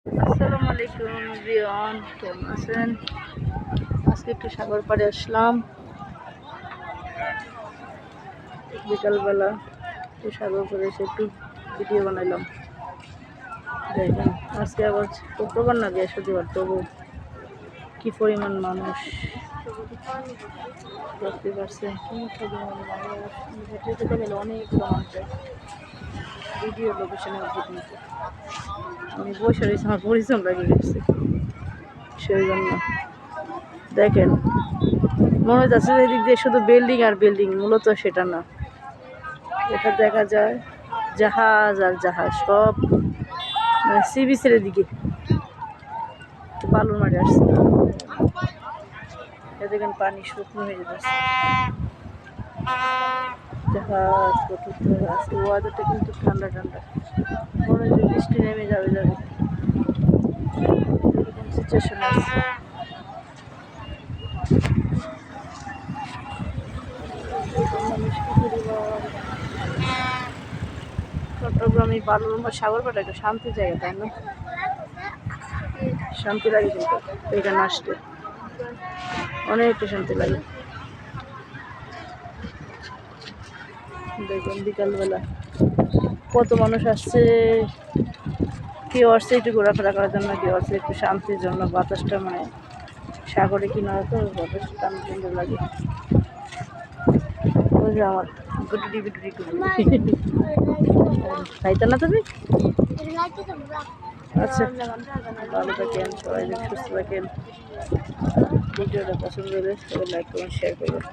আসসালামু আলাইকুম এভরিওয়ান, কেমন আছেন? আজকে একটু সাগর পাড়ে আসলাম বিকালবেলা। একটু সাগর পাড়ে এসে একটু ভিডিও বানাইলাম। দেখেন আজকে আবার শুক্রবার না বৃহস্পতিবার, তবু কি পরিমাণ মানুষ দেখতে পারছে। কি পরিমাণ মানুষ ভিডিও দিতে গেলে অনেকগুলো মানুষ যায় ভিডিও লোকেশনে উদ্যোগ নিতে। আমি বসে রয়েছি, আমার পরিশ্রম লাগিয়ে গেছে, সেই জন্য দেখেন মনে হচ্ছে এদিক দিয়ে শুধু বিল্ডিং আর বিল্ডিং, মূলত সেটা না। এটা দেখা যায় জাহাজ আর জাহাজ, সব মানে সি বিচের দিকে বালুর মাঠে আসছে। দেখেন পানি শুকনো হয়ে যাচ্ছে, জাহাজ প্রচুর আজকে ওয়াদারটা কিন্তু ঠান্ডা ঠান্ডা, মনে হয় বৃষ্টি নেমে যাবে যাবে এরকম সিচুয়েশন আছে। চট্টগ্রামে বালুর সাগর পাড়া একটা শান্তির জায়গা, তাই না? শান্তি লাগে কিন্তু এখানে আসতে, অনেকটা শান্তি লাগে। দেখুন বিকালবেলা কত মানুষ আসছে, কেউ আসছে একটু ঘোরাফেরা করার জন্য, কেউ আসছে একটু শান্তির জন্য। বাতাসটা মানে সাগরে কিনারে তো বাতাসটা টান সুন্দর লাগে। ওই যে আমার গুটুরি গুটুরি খাইতে না তুমি? আচ্ছা, ভালো থাকেন সবাই, সুস্থ থাকেন। ভিডিওটা পছন্দ হলে সবাই লাইক করুন, শেয়ার করবেন।